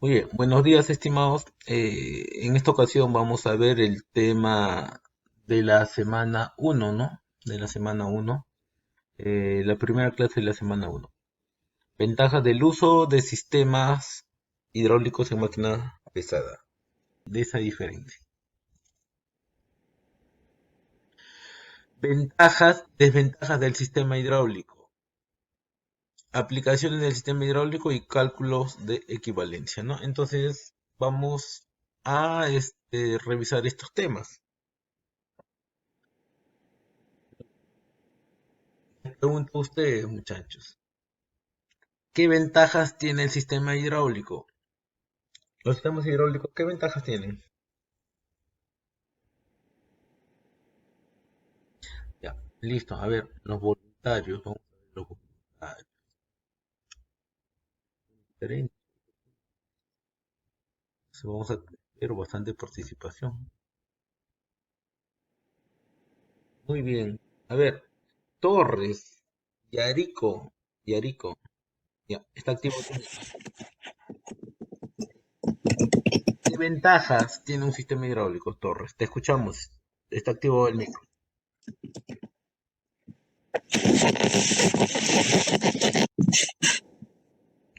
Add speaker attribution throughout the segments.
Speaker 1: Muy bien, buenos días, estimados. En esta ocasión vamos a ver el tema de la semana uno, ¿no? De la semana uno, la primera clase de la semana uno. Ventajas del uso de sistemas hidráulicos en máquina pesada. De esa diferencia. Ventajas, desventajas del sistema hidráulico. Aplicaciones del sistema hidráulico y cálculos de equivalencia, ¿no? Entonces, vamos a revisar estos temas. Les pregunto a ustedes, muchachos, ¿qué ventajas tiene el sistema hidráulico? Los sistemas hidráulicos, ¿qué ventajas tienen? Ya, listo. A ver, los voluntarios, vamos a ver los voluntarios. Diferente. Vamos a tener bastante participación. Muy bien. A ver, Torres, Yarico, Yarico, ya, está activo. ¿Qué ventajas tiene un sistema hidráulico, Torres? Te escuchamos. Está activo el micro.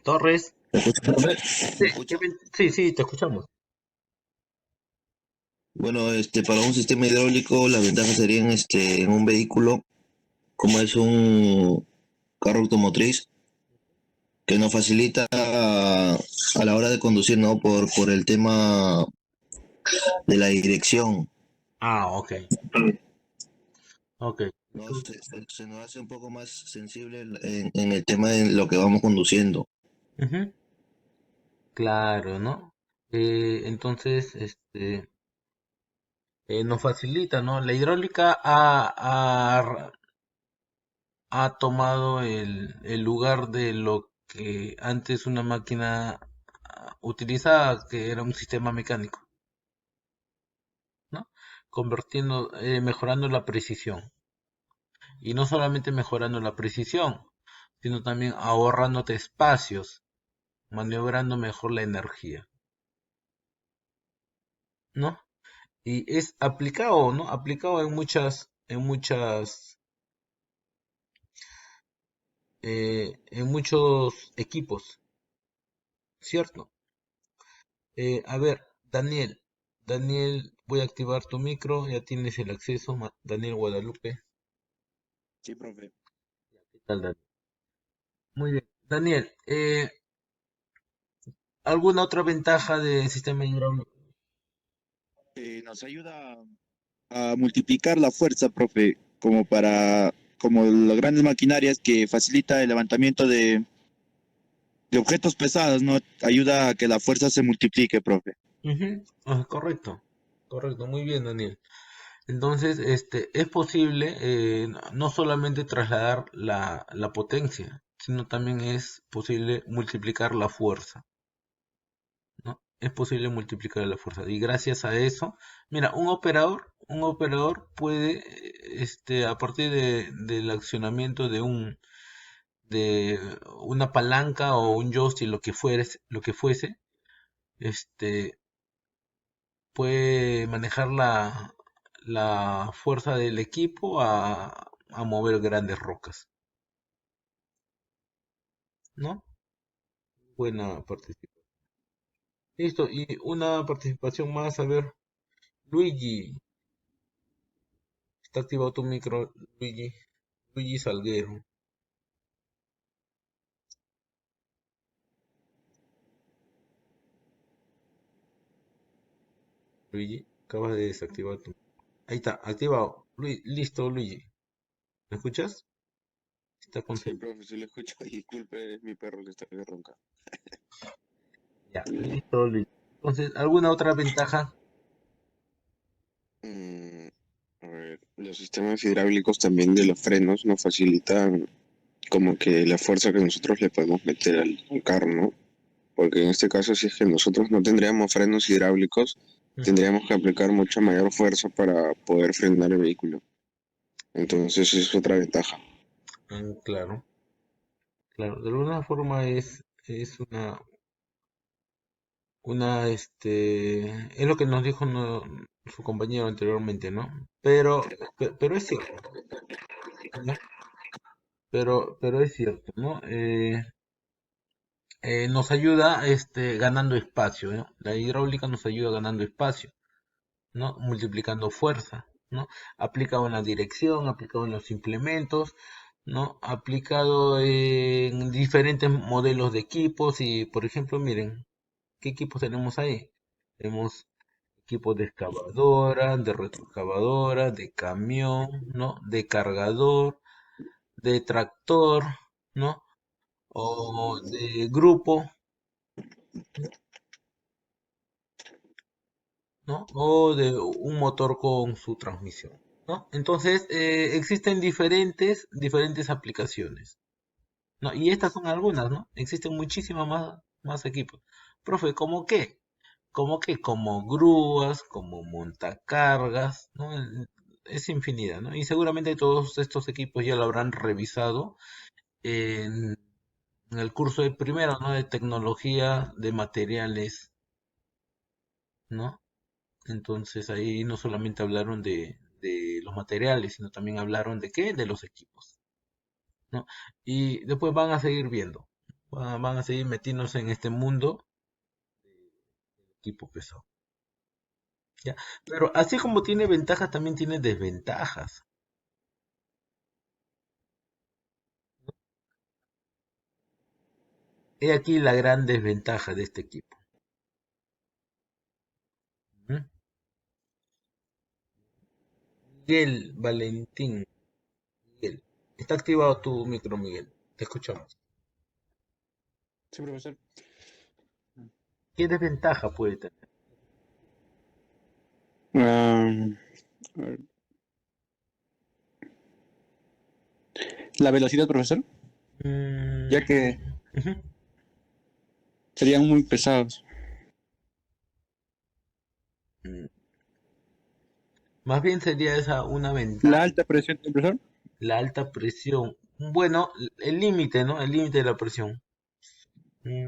Speaker 1: Torres,
Speaker 2: ¿Me escucha, profe?
Speaker 1: sí,
Speaker 2: ¿Me escucha?
Speaker 1: sí, sí, te escuchamos.
Speaker 2: Bueno, para un sistema hidráulico, las ventajas serían, en un vehículo, como es un carro automotriz, que nos facilita a la hora de conducir, ¿no? Por el tema de la dirección,
Speaker 1: Ah, ok, ok.
Speaker 2: ¿no? Se nos hace un poco más sensible en el tema de lo que vamos conduciendo.
Speaker 1: Ujú. Claro, ¿no? Entonces, nos facilita, ¿no? La hidráulica ha tomado el lugar de lo que antes una máquina utilizaba, que era un sistema mecánico, ¿no? Mejorando la precisión. Y no solamente mejorando la precisión, sino también ahorrándote espacios, maniobrando mejor la energía, ¿no? Y es aplicado, ¿no? Aplicado en muchos equipos, ¿cierto? A ver, Daniel, voy a activar tu micro, ya tienes el acceso, Daniel Guadalupe.
Speaker 2: Sí, profe.
Speaker 1: ¿Qué tal, Daniel? Muy bien. Daniel, ¿alguna otra ventaja del sistema hidráulico?
Speaker 3: Nos ayuda a multiplicar la fuerza, profe, como las grandes maquinarias que facilita el levantamiento de objetos pesados, ¿no? Ayuda a que la fuerza se multiplique, profe.
Speaker 1: Ujú, correcto, correcto, muy bien, Daniel. Entonces, es posible no solamente trasladar la potencia, sino también es posible multiplicar la fuerza, ¿no? Es posible multiplicar la fuerza. Y gracias a eso, mira, un operador puede, a partir del accionamiento de una palanca o un joystick, lo que fuese, este, puede manejar la fuerza del equipo a mover grandes rocas, ¿no? Buena participación. Listo, y una participación más, a ver, Luigi, está activado tu micro, Luigi Salguero. Luigi, acabas de desactivar tu. Ahí está, activado. Listo, Luigi. ¿Me escuchas? Está
Speaker 3: Sí,
Speaker 1: concentrado.
Speaker 3: profe, sí lo escucho. Disculpe, es mi perro que está que ronca.
Speaker 1: Ya, listo, Luigi. Entonces, ¿alguna otra ventaja?
Speaker 3: Mm, a ver, los sistemas hidráulicos también de los frenos nos facilitan como que la fuerza que nosotros le podemos meter al carro, ¿no? Porque en este caso, si es que nosotros no tendríamos frenos hidráulicos,
Speaker 1: Ujú.
Speaker 3: tendríamos que aplicar mucha mayor fuerza para poder frenar el vehículo. Entonces, es otra ventaja.
Speaker 1: Claro, claro. De alguna forma es es lo que nos dijo su compañero anteriormente, ¿no? Pero es cierto, ¿no? Pero es cierto, ¿no? Nos ayuda, ganando espacio, ¿no? La hidráulica nos ayuda ganando espacio, ¿no? Multiplicando fuerza, ¿no? Aplicado en la dirección, aplicado en los implementos, ¿no? Aplicado en diferentes modelos de equipos y, por ejemplo, miren, ¿qué equipos tenemos ahí? Tenemos equipos de excavadora, de retroexcavadora, de camión, ¿no? De cargador, de tractor, ¿no? O de grupo, ¿no? O de un motor con su transmisión, ¿no? Entonces, existen diferentes aplicaciones, ¿no? Y estas son algunas, ¿no? Existen muchísimas más equipos. Profe, ¿cómo qué? ¿Cómo qué? Como grúas, como montacargas, ¿no? Es infinidad, ¿no? Y seguramente todos estos equipos ya lo habrán revisado en, en el curso de primero, ¿no? De tecnología de materiales, ¿no? Entonces ahí no solamente hablaron de los materiales, sino también hablaron de qué, de los equipos, ¿no? Y después van a seguir viendo, van a seguir metiéndose en este mundo de equipo pesado, ¿ya? Pero así como tiene ventajas, también tiene desventajas. He aquí la gran desventaja de este equipo. ¿Mm? Miguel Valentín, Miguel. Está activado tu micro, Miguel. Te escuchamos.
Speaker 4: Sí, profesor.
Speaker 1: ¿Qué desventaja puede tener?
Speaker 4: Ah, a ver, la velocidad, profesor,
Speaker 1: Mm,
Speaker 4: ya que
Speaker 1: ujú.
Speaker 4: serían muy pesados.
Speaker 1: Mm, Más bien sería esa una
Speaker 4: La
Speaker 1: ventaja,
Speaker 4: alta presión, profesor.
Speaker 1: la alta presión. Bueno, el límite, ¿no? El límite de la presión. Mm,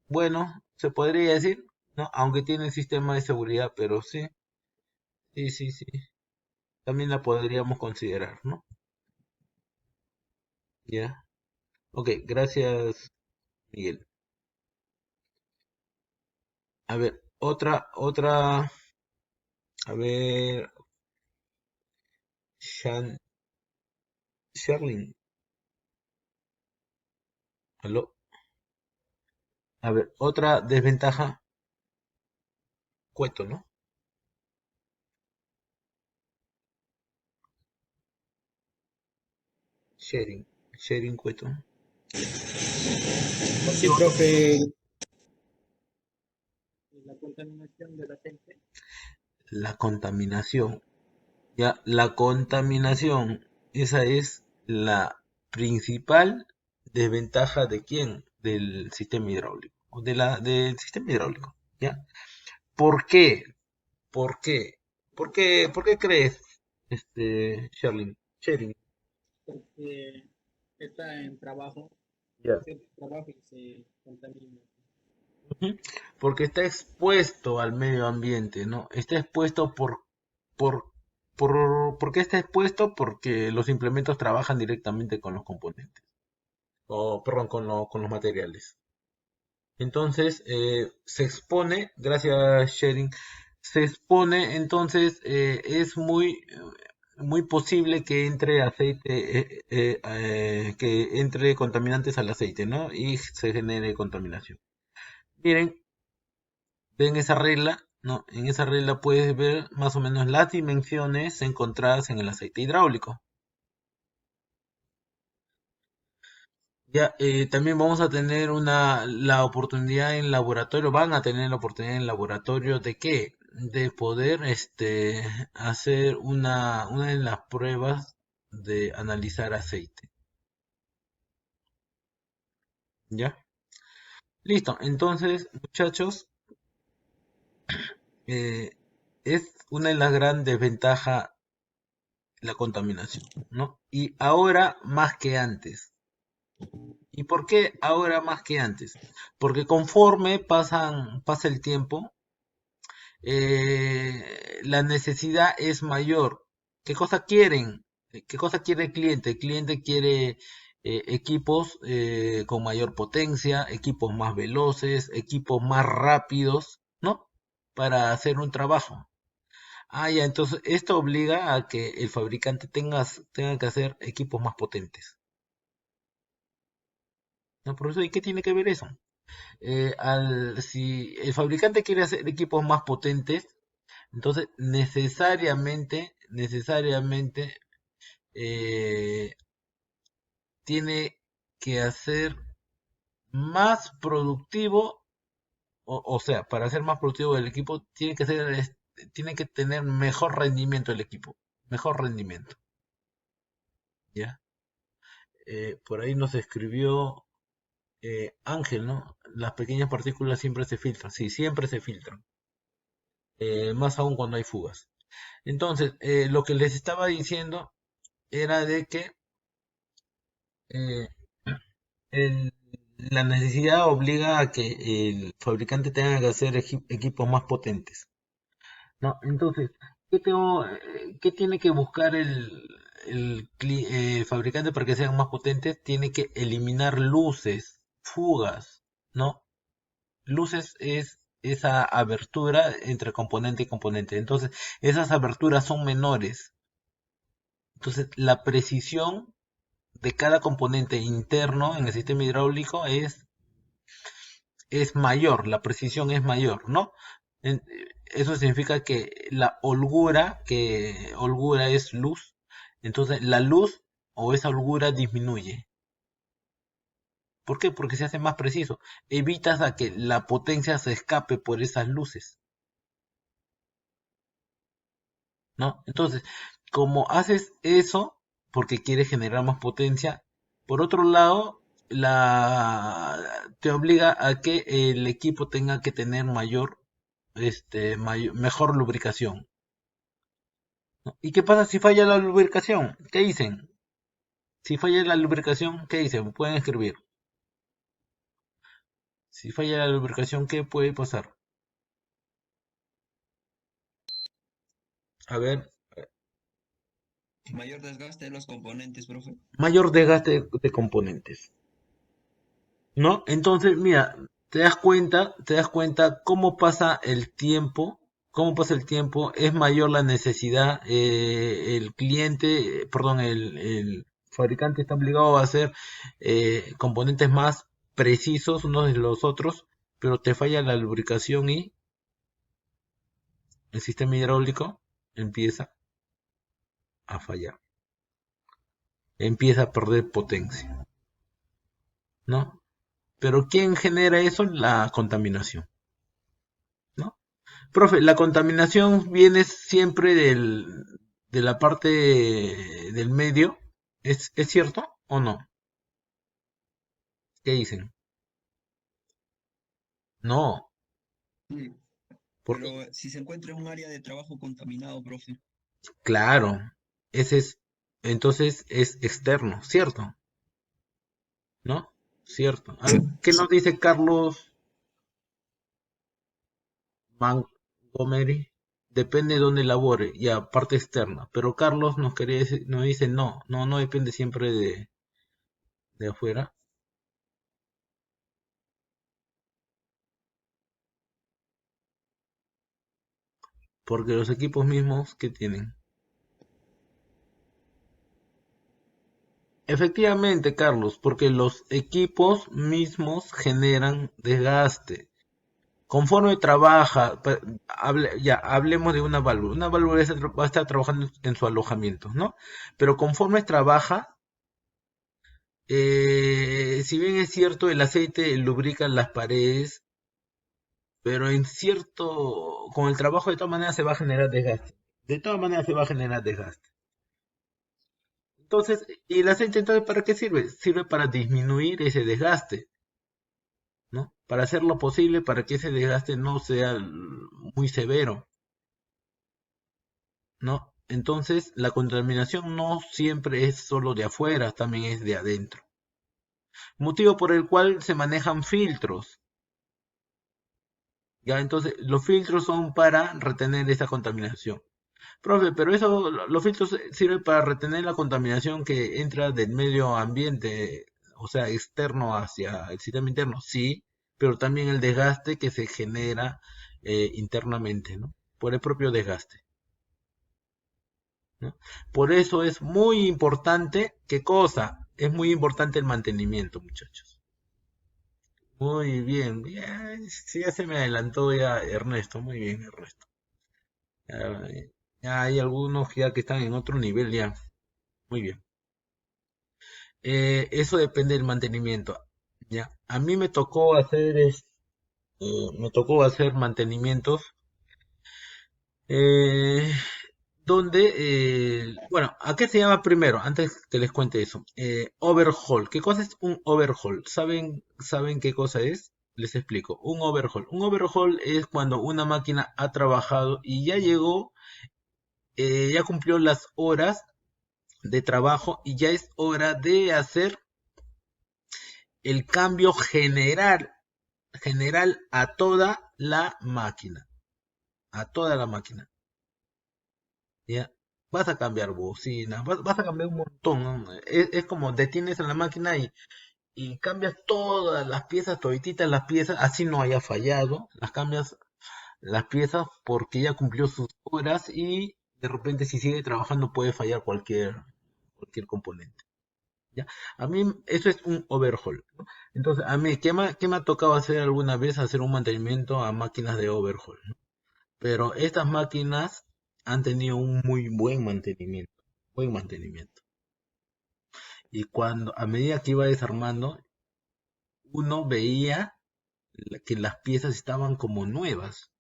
Speaker 1: Bueno, se podría decir, ¿no? Aunque tiene el sistema de seguridad, pero sí, sí, sí, sí. También la podríamos considerar, ¿no? Ya. Ok, gracias, Miguel. A ver, a ver, Shan, Sherlyn, aló. A ver, otra desventaja, cueto, ¿no? Sharing cueto.
Speaker 4: Sí, profe, la contaminación de la gente.
Speaker 1: La contaminación. Ya, la contaminación, esa es la principal desventaja de quién, del sistema hidráulico, o del sistema hidráulico, ¿ya? ¿Por qué? ¿Por qué? ¿Por qué crees, Sherlyn? Sherin,
Speaker 4: Porque está en trabajo,
Speaker 1: ya.
Speaker 4: cierto trabajo y se contamina.
Speaker 1: Ujú. Porque está expuesto al medio ambiente, ¿no? Está expuesto por, ¿por qué está expuesto? Porque los implementos trabajan directamente con los componentes, o perdón, con los materiales. Entonces, se expone, gracias Sharing, se expone, entonces es muy posible que entre aceite, que entre contaminantes al aceite, ¿no? Y se genere contaminación. Miren, ven esa regla, ¿no? En esa regla puedes ver más o menos las dimensiones encontradas en el aceite hidráulico. Ya, también vamos a tener la oportunidad en laboratorio, van a tener la oportunidad en laboratorio de qué? De poder, hacer una de las pruebas de analizar aceite. ¿Ya? Listo. Entonces, muchachos, eh, es una de las grandes desventajas la contaminación, ¿no? Y ahora más que antes. ¿Y por qué ahora más que antes? Porque conforme pasa el tiempo, la necesidad es mayor. ¿Qué cosa quieren? ¿Qué cosa quiere el cliente? El cliente quiere equipos con mayor potencia, equipos más veloces, equipos más rápidos, ¿no? Para hacer un trabajo. Ah, ya, entonces esto obliga a que el fabricante tenga que hacer equipos más potentes. ¿No? Por eso, ¿y qué tiene que ver eso? Si el fabricante quiere hacer equipos más potentes, entonces necesariamente eh, tiene que hacer más productivo, o sea, para ser más productivo el equipo, tiene que tener mejor rendimiento el equipo, mejor rendimiento, ¿ya? Por ahí nos escribió Ángel, ¿no? Las pequeñas partículas siempre se filtran, sí, siempre se filtran, más aún cuando hay fugas. Entonces, lo que les estaba diciendo era de que eh, el- la necesidad obliga a que el fabricante tenga que hacer equipos más potentes, ¿no? Entonces, ¿qué tiene que buscar el fabricante para que sean más potentes? Tiene que eliminar luces, fugas, ¿no? Luces es esa abertura entre componente y componente. Entonces, esas aberturas son menores. Entonces, la precisión de cada componente interno en el sistema hidráulico es mayor, la precisión es mayor, ¿no? Eso significa que holgura es luz, entonces la luz o esa holgura disminuye. ¿Por qué? Porque se hace más preciso. Evitas a que la potencia se escape por esas luces, ¿no? Entonces, como haces eso, porque quieres generar más potencia, por otro lado, te obliga a que el equipo tenga que tener mejor lubricación, ¿no? ¿Y qué pasa si falla la lubricación? ¿Qué dicen? Si falla la lubricación, ¿qué dicen? Pueden escribir. Si falla la lubricación, ¿qué puede pasar? A ver,
Speaker 2: Mayor desgaste de los componentes, profe.
Speaker 1: mayor desgaste de componentes, ¿no? Entonces, mira, te das cuenta cómo pasa el tiempo, es mayor la necesidad, el cliente, perdón, el fabricante está obligado a hacer componentes más precisos unos de los otros, pero te falla la lubricación y el sistema hidráulico empieza a fallar, empieza a perder potencia, ¿no? Pero ¿quién genera eso? La contaminación, ¿no? Profe, la contaminación viene siempre de la parte del medio. Es cierto o no? ¿Qué dicen? No,
Speaker 2: Sí,
Speaker 1: porque
Speaker 2: pero si se encuentra en un área de trabajo contaminado, profe.
Speaker 1: claro, ese es, entonces es externo, ¿cierto? ¿No? Cierto. A ver, ¿qué nos dice Carlos Montgomery? Depende de dónde labore, ya, parte externa. Pero Carlos nos dice no depende siempre de afuera. Porque los equipos mismos que tienen. Efectivamente, Carlos, porque los equipos mismos generan desgaste. Conforme trabaja, ya hablemos de una válvula. Una válvula va a estar trabajando en su alojamiento, ¿no? Pero conforme trabaja, si bien es cierto, el aceite lubrica las paredes, pero con el trabajo de todas maneras se va a generar desgaste. De todas maneras se va a generar desgaste. Entonces, ¿y el aceite entonces para qué sirve? Sirve para disminuir ese desgaste, ¿no? Para hacer lo posible para que ese desgaste no sea muy severo, ¿no? Entonces, la contaminación no siempre es solo de afuera, también es de adentro. motivo por el cual se manejan filtros. Ya, entonces los filtros son para retener esa contaminación. Profe, pero eso, los filtros sirven para retener la contaminación que entra del medio ambiente, o sea, externo hacia el sistema interno, sí, pero también el desgaste que se genera internamente, ¿no? Por el propio desgaste, ¿no? Por eso es muy importante, ¿qué cosa? Es muy importante el mantenimiento, muchachos. Muy bien, bien, sí, ya se me adelantó ya Ernesto, muy bien, Ernesto. Ya, ya hay algunos ya que están en otro nivel ya, muy bien. Eso depende del mantenimiento. Ya, a mí me tocó hacer mantenimientos eh, donde, bueno, ¿a qué se llama primero? Antes que les cuente eso, overhaul. ¿Qué cosa es un overhaul? ¿Saben qué cosa es? Les explico. Un overhaul. Un overhaul es cuando una máquina ha trabajado y ya llegó, ya cumplió las horas de trabajo y ya es hora de hacer el cambio general a toda la máquina, a toda la máquina, ¿ya? Vas a cambiar bocina, vas a cambiar un montón, ¿no? Es como detienes en la máquina y cambias todas las piezas, todititas las piezas, así no haya fallado, las cambias las piezas porque ya cumplió sus horas y de repente si sigue trabajando puede fallar cualquier componente. ¿Ya? A mí eso es un overhaul, ¿no? Entonces, a mí, qué me ha tocado hacer alguna vez? Hacer un mantenimiento a máquinas de overhaul, ¿no? Pero estas máquinas han tenido un muy buen mantenimiento. Y a medida que iba desarmando, uno veía que las piezas estaban como nuevas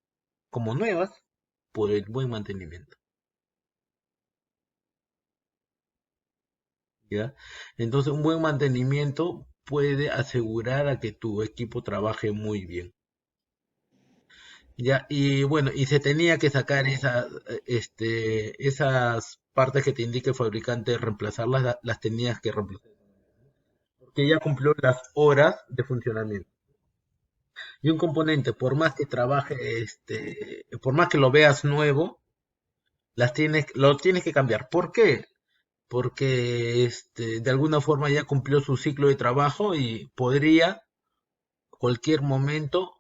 Speaker 1: por el buen mantenimiento, ¿ya? Entonces, un buen mantenimiento puede asegurar a que tu equipo trabaje muy bien. Ya, y bueno, y se tenía que sacar esas partes que te indique el fabricante, reemplazarlas, las tenías que reemplazar, porque ya cumplió las horas de funcionamiento. Y un componente, por más que trabaje, por más que lo veas nuevo, lo tienes que cambiar. ¿Por qué? Porque de alguna forma ya cumplió su ciclo de trabajo y podría cualquier momento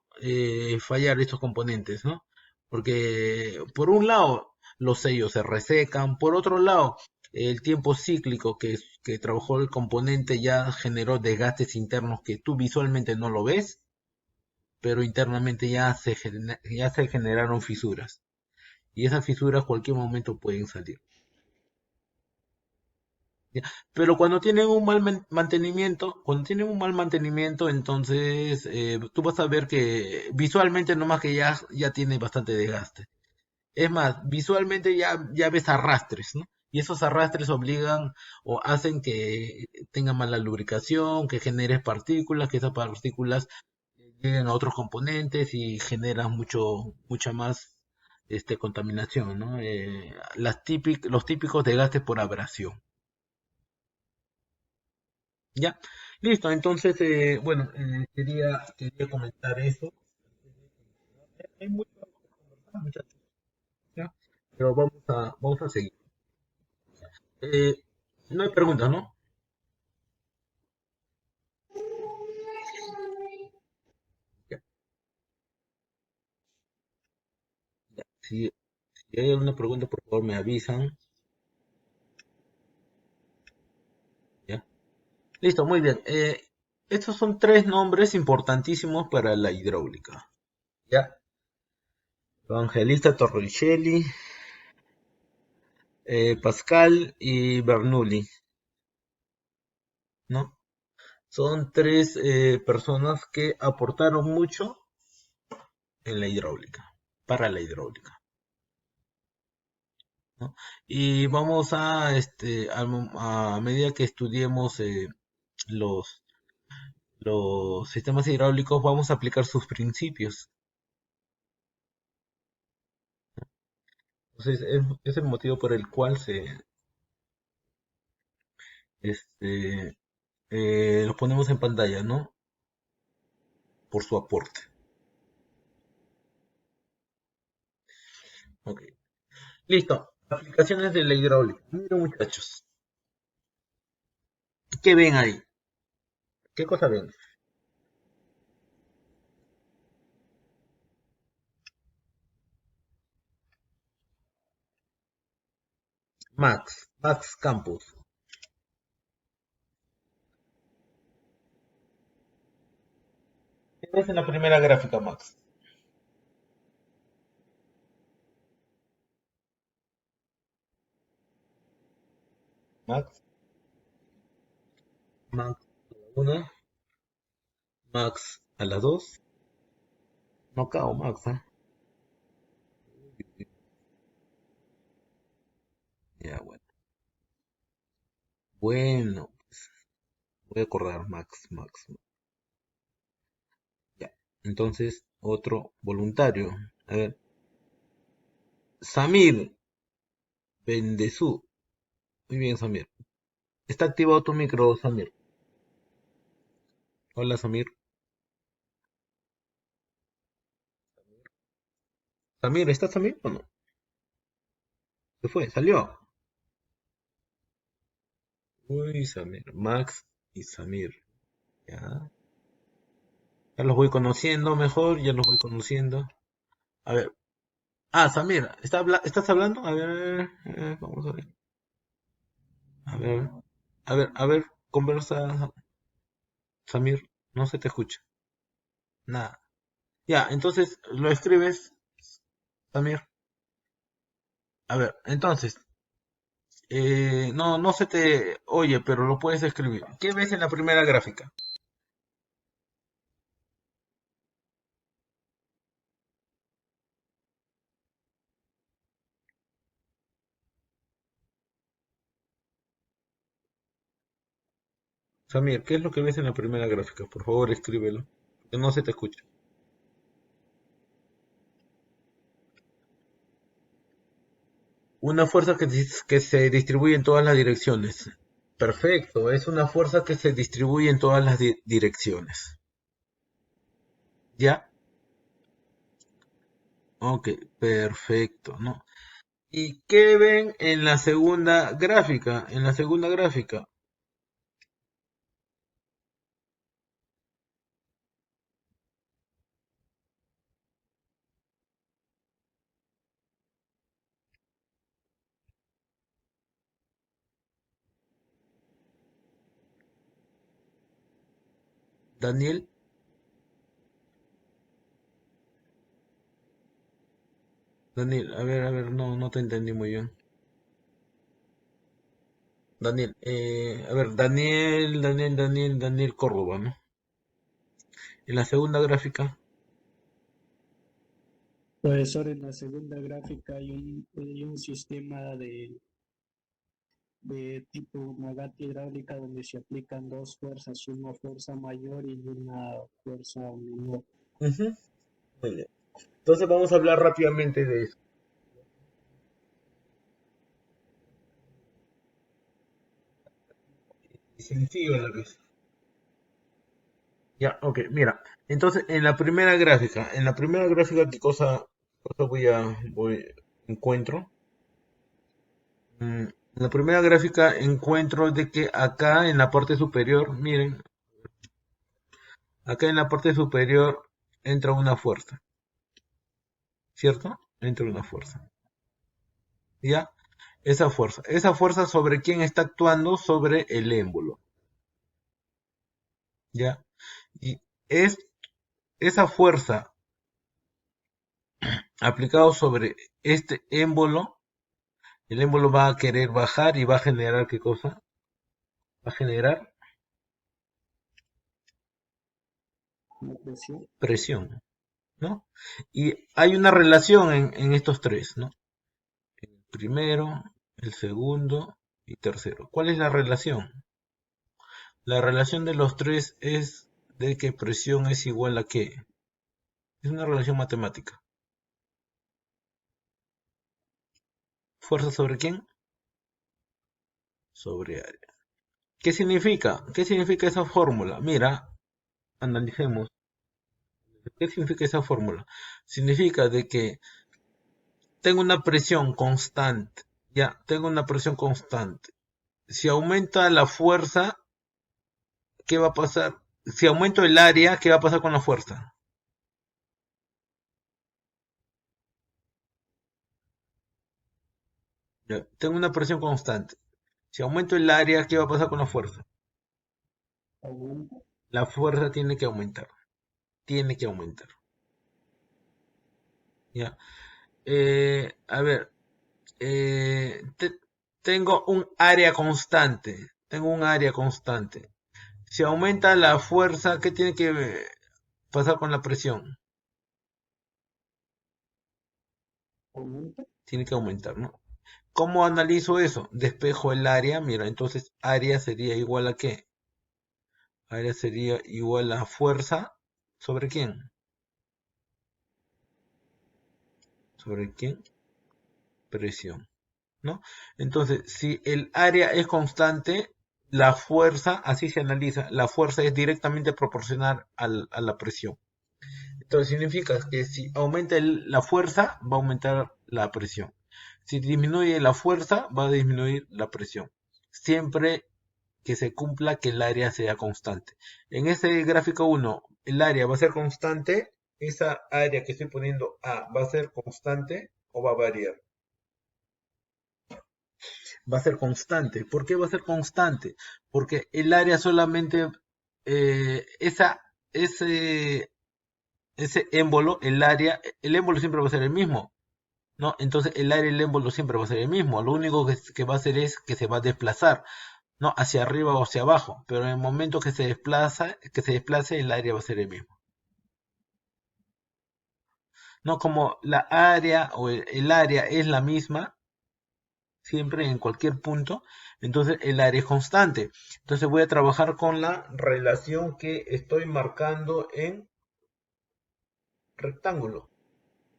Speaker 1: fallar estos componentes, ¿no? Porque por un lado los sellos se resecan, por otro lado el tiempo cíclico que trabajó el componente ya generó desgastes internos que tú visualmente no lo ves, pero internamente ya se generaron fisuras y esas fisuras cualquier momento pueden salir. ¿Ya? Pero cuando tienen un mal mantenimiento, entonces tú vas a ver que visualmente nomás que ya tiene bastante desgaste. Es más, visualmente ya ves arrastres, ¿no? Y esos arrastres obligan o hacen que tenga mala lubricación, que generes partículas, que esas partículas lleguen a otros componentes y generan mucha más contaminación, ¿no? Los típicos desgastes por abrasión. Ya, listo. Entonces, bueno, quería comentar eso. Hay mucho que conversar, muchachos, ¿ya? Pero vamos a seguir. Eh, no hay preguntas, ¿no? Ya, ya. Si hay alguna pregunta, por favor, me avisan. ¿Ya? Listo, muy bien. Estos son tres nombres importantísimos para la hidráulica. ¿Ya? Evangelista Torricelli, Pascal y Bernoulli, ¿no? Son tres personas que aportaron mucho en la hidráulica, para la hidráulica, ¿no? Y vamos a medida que estudiemos los, los sistemas hidráulicos, vamos a aplicar sus principios. Entonces, es el motivo por el cual este, los ponemos en pantalla, ¿no? Por su aporte. Ok. Listo. Aplicaciones de la hidráulica. Miren, muchachos. ¿Qué ven ahí? ¿Qué cosa ven? Max Campus. ¿Qué ves en la primera gráfica, Max? Max, Max a la una, Max a las dos. No cao, Max, ¿eh? Ya, bueno. Bueno, voy a acordar, Max. Ya. Entonces, otro voluntario. A ver, Samir Bendezú. Muy bien, Samir. Está activado tu micro, Samir. Hola, Samir. Samir, ¿está Samir o no? Se fue, salió. Uy, Samir. Max y Samir. Ya. Ya los voy conociendo mejor, ya los voy conociendo. A ver. Ah, Samir, ¿estás hablando? A ver, vamos a ver. A ver, a ver, conversa, Samir, no se te escucha. Nada. Ya, entonces lo escribes, Samir. A ver, entonces, no se te oye, pero lo puedes escribir. ¿Qué ves en la primera gráfica? Samir, ¿qué es lo que ves en la primera gráfica? Por favor, escríbelo, que no se te escucha. Una fuerza que se distribuye en todas las direcciones. Perfecto, es una fuerza que se distribuye en todas las direcciones. ¿Ya? Ok, perfecto, ¿no? ¿Y qué ven en la segunda gráfica? En la segunda gráfica, Daniel, a ver, no te entendí muy bien. Daniel, a ver, Daniel Córdoba, ¿no? En la segunda gráfica,
Speaker 4: Profesor, en la segunda gráfica hay un sistema de tipo Nagati hidráulica donde se aplican dos fuerzas, una fuerza mayor y una fuerza menor.
Speaker 1: ujú, muy bien. Entonces vamos a hablar rápidamente de eso. Sencillo a la vez. Ya, ok, mira. Entonces, en la primera gráfica, ¿qué cosa encuentro? En la primera gráfica encuentro de que acá en la parte superior, miren, acá en la parte superior entra una fuerza, ¿cierto? Entra una fuerza. ¿Ya? Esa fuerza sobre quién está actuando, sobre el émbolo. ¿Ya? Y es esa fuerza aplicada sobre este émbolo, el émbolo va a querer bajar y va a generar ¿qué cosa? Va a generar
Speaker 4: ¿La presión?
Speaker 1: presión, ¿no? Y hay una relación en estos tres, ¿no? Primero, el segundo y tercero. ¿Cuál es la relación? La relación de los tres es de que presión es igual a qué. Es una relación matemática. ¿Fuerza sobre quién? Sobre área. ¿Qué significa? ¿Qué significa esa fórmula? Mira, analicemos. ¿Qué significa esa fórmula? Significa de que tengo una presión constante, ya, tengo una presión constante. Si aumenta la fuerza, ¿qué va a pasar? Si aumento el área, ¿qué va a pasar con la fuerza? Ya, tengo una presión constante. Si aumento el área, ¿qué va a pasar con la fuerza?
Speaker 4: Aumenta.
Speaker 1: La fuerza tiene que aumentar. Tiene que aumentar. Ya. A ver, tengo un área constante. Tengo un área constante. Si aumenta la fuerza, ¿qué tiene que pasar con la presión?
Speaker 4: Aumenta.
Speaker 1: Tiene que aumentar, ¿no? ¿Cómo analizo eso? Despejo el área. Mira, entonces área sería igual a ¿qué? Área sería igual a fuerza. ¿Sobre quién? ¿Sobre quién? Presión, ¿no? Entonces, si el área es constante, la fuerza, así se analiza, la fuerza es directamente proporcional a la presión. Entonces significa que si aumenta la fuerza, va a aumentar la presión. Si disminuye la fuerza, va a disminuir la presión. Siempre que se cumpla que el área sea constante. En este gráfico 1, el área va a ser constante. Esa área que estoy poniendo A va a ser constante o va a variar. Va a ser constante. ¿Por qué va a ser constante? Porque el área solamente, ese, ese émbolo, el émbolo siempre va a ser el mismo, ¿no? Entonces el área y el émbolo siempre va a ser el mismo. Lo único que va a hacer es que se va a desplazar, ¿no? Hacia arriba o hacia abajo. Pero en el momento que se desplace, el área va a ser el mismo. No como la área o el área es la misma, siempre en cualquier punto, entonces el área es constante. Entonces voy a trabajar con la relación que estoy marcando en rectángulo,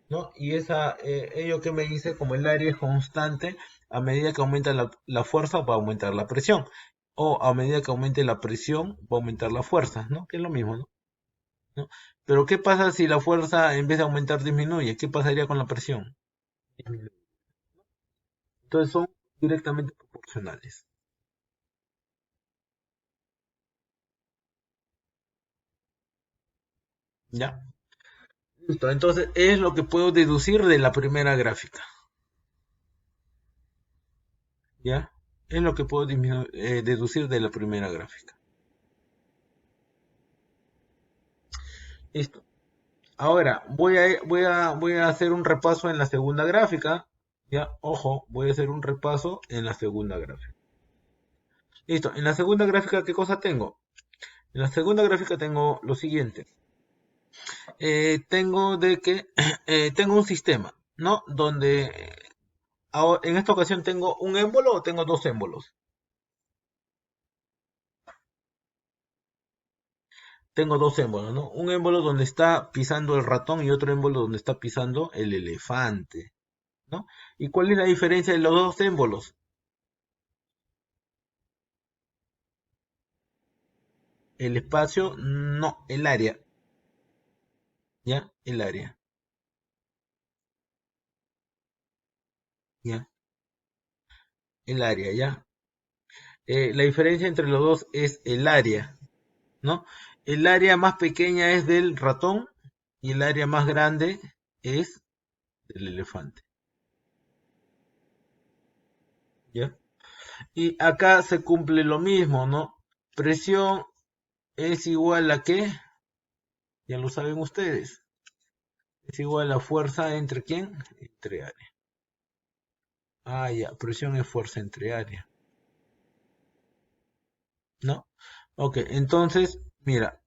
Speaker 1: ¿no? Y ello que me dice, como el área es constante, a medida que aumenta la fuerza va a aumentar la presión. O a medida que aumente la presión va a aumentar la fuerza, ¿no? Que es lo mismo, ¿no? ¿No? Pero ¿qué pasa si la fuerza en vez de aumentar disminuye? ¿Qué pasaría con la presión? Disminuye. Entonces son directamente proporcionales. ¿Ya? Listo, entonces es lo que puedo deducir de la primera gráfica. ¿Ya? Es lo que puedo deducir de la primera gráfica. Listo. Ahora voy a hacer un repaso en la segunda gráfica. Ya, ojo, voy a hacer un repaso en la segunda gráfica. Listo, en la segunda gráfica, ¿qué cosa tengo? En la segunda gráfica tengo lo siguiente. Tengo de que tengo un sistema, ¿no? Donde en esta ocasión tengo un émbolo o tengo dos émbolos. Tengo dos émbolos, ¿no? Un émbolo donde está pisando el ratón y otro émbolo donde está pisando el elefante, ¿no? ¿Y cuál es la diferencia de los dos émbolos? El espacio, no, el área, ¿ya? El área, ¿ya? El área, ¿ya? La diferencia entre los dos es el área, ¿no? El área más pequeña es del ratón y el área más grande es del elefante, ¿ya? Y acá se cumple lo mismo, ¿no? Presión es igual a ¿qué? Ya lo saben ustedes. Es igual a fuerza entre ¿quién? Entre área. Ah, ya, presión es fuerza entre área, ¿no? Ok, entonces, mira,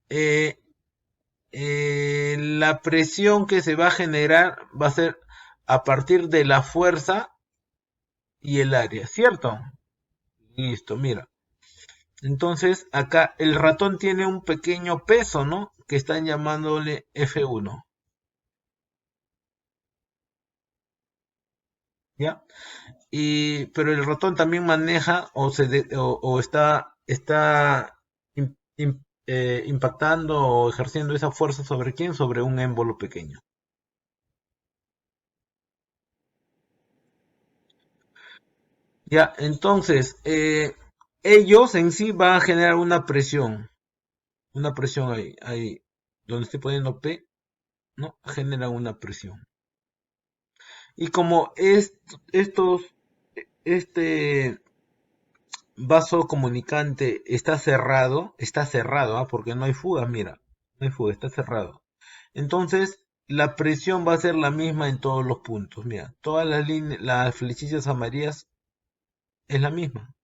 Speaker 1: la presión que se va a generar va a ser a partir de la fuerza y el área, ¿cierto? Listo, mira. Entonces, acá el ratón tiene un pequeño peso, ¿no? Que están llamándole F1, ¿ya? Pero el ratón también maneja o está está impactando o ejerciendo esa fuerza sobre quién, sobre un émbolo pequeño. Ya, entonces, ellos en sí van a generar una presión ahí, donde estoy poniendo P, ¿no? Generan una presión. Y como estos, este vaso comunicante está cerrado, ¿ah? Porque no hay fuga, mira, no hay fuga, está cerrado. Entonces, la presión va a ser la misma en todos los puntos. Mira, todas las flechillas amarillas es la misma.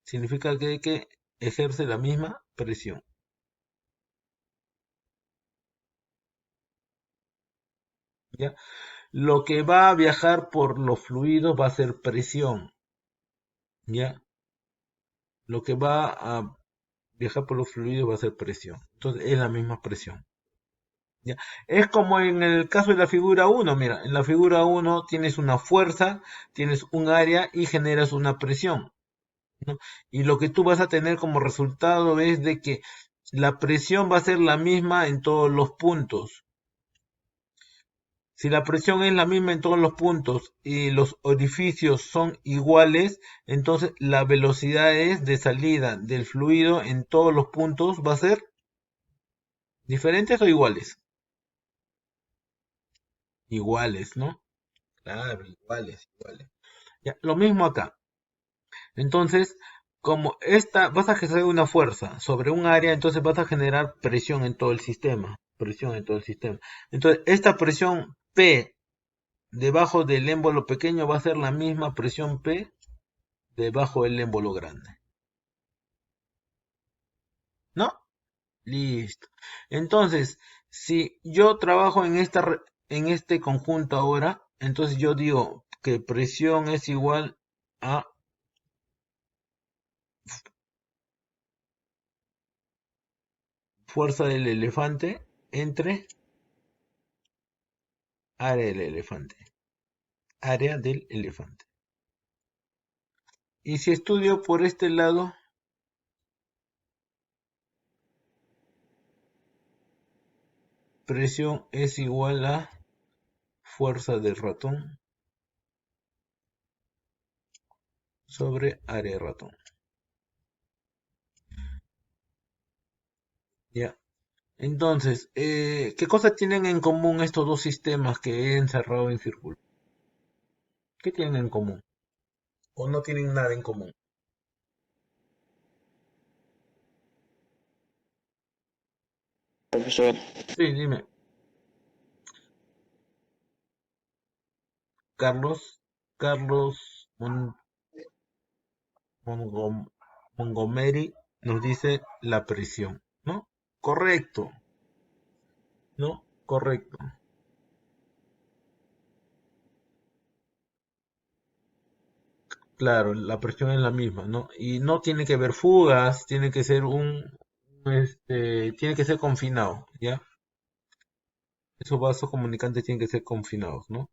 Speaker 1: Significa que ejerce la misma presión. ¿Ya? Lo que va a viajar por los fluidos va a ser presión. ¿Ya? Lo que va a viajar por los fluidos va a ser presión. Entonces es la misma presión. ¿Ya? Es como en el caso de la figura 1, mira, en la figura 1 tienes una fuerza, tienes un área y generas una presión, ¿no? Y lo que tú vas a tener como resultado es de que la presión va a ser la misma en todos los puntos. Si la presión es la misma en todos los puntos y los orificios son iguales, entonces la velocidad de salida del fluido en todos los puntos va a ser diferentes o iguales. Iguales, ¿no? Claro, iguales, iguales. Ya, lo mismo acá. Entonces, como esta, vas a ejercer una fuerza sobre un área, entonces vas a generar presión en todo el sistema. Presión en todo el sistema. Entonces, esta presión P debajo del émbolo pequeño va a ser la misma presión P debajo del émbolo grande. ¿No? Listo. Entonces, si yo trabajo en este conjunto ahora, entonces yo digo que presión es igual a fuerza del elefante entre área del elefante. Área del elefante. Y si estudio por este lado, presión es igual a fuerza del ratón sobre área de ratón. Ya. Entonces, ¿qué cosas tienen en común estos dos sistemas que he encerrado en círculo? ¿Qué tienen en común? ¿O no tienen nada en común?
Speaker 3: Profesor,
Speaker 1: Sí, dime. Carlos Mongom- Montgomery nos dice la presión, ¿no? Correcto, ¿no? Correcto. Claro, la presión es la misma, ¿no? Y no tiene que haber fugas, tiene que ser tiene que ser confinado, ¿ya? Esos vasos comunicantes tienen que ser confinados, ¿no?